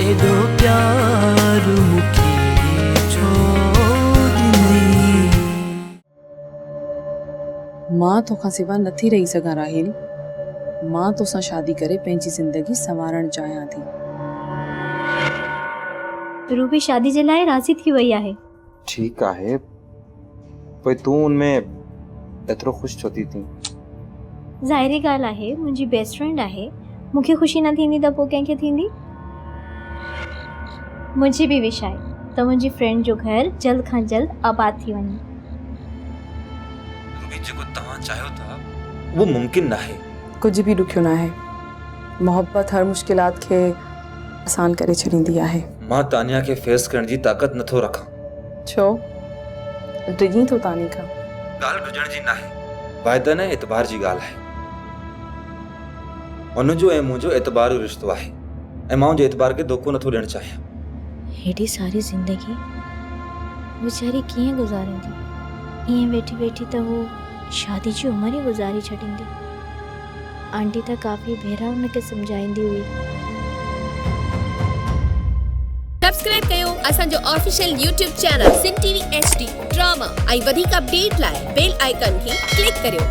एडो प्यार मुखे छोड़ नहीं। मां तोखां सिवा नथी रही सघां राहिल। मां तोसां शादी करे पंहिंजी ज़िंदगी संवारण चाहियां थी। रूबी शादी जे लाइ राज़ी थी वई आहे। ठीक आहे, पर तू उनमें एतिरो ख़ुशि छो थी? ज़ाहिरी ॻाल्हि आहे, मुंहिंजी बेस्ट फ्रेंड आहे। मूंखे ख़ुशी न थींदी त पोइ कंहिंखे थींदी? मुंहिंजी बि विश आहे त मुंहिंजी फ्रेंड जो घर जल्द खां जल्द आबाद थी वञे। रूबी, जेको तव्हां चाहियो था वो मुमकिन न है। कुछ भी ॾुखियो न आहे। मोहब्बत हर मुश्किलात खे आसान करे छॾींदी आहे। मां तानिया खे फेस करण जी ताक़त नथो रखां। छो? डिॼी थो तानी खां? ॻाल्हि ॾुजण जी न आहे, वाइदा न एतबार जी ॻाल्हि आहे। उनजो ऐं मुंहिंजो एतबार जो रिश्तो आहे ऐं मां उनजे एतबार खे धोखो नथो ॾियणु चाहियां। हेॾी सारी ज़िंदगी वीचारी कीअं गुज़ारींदी? ईअं वेठी वेठी त हू शादी जी उमिरि ई गुज़ारी छॾींदी। आंटी त काफ़ी भेरा हुनखे सम्झाईंदी हुई। सब्सक्राइब कयो असांजो ऑफिशियल यूट्यूब चैनल सिन टीवी HD ड्रामा ऐं वधीक अपडेट लाइ बेल आइकन खे क्लिक करियो।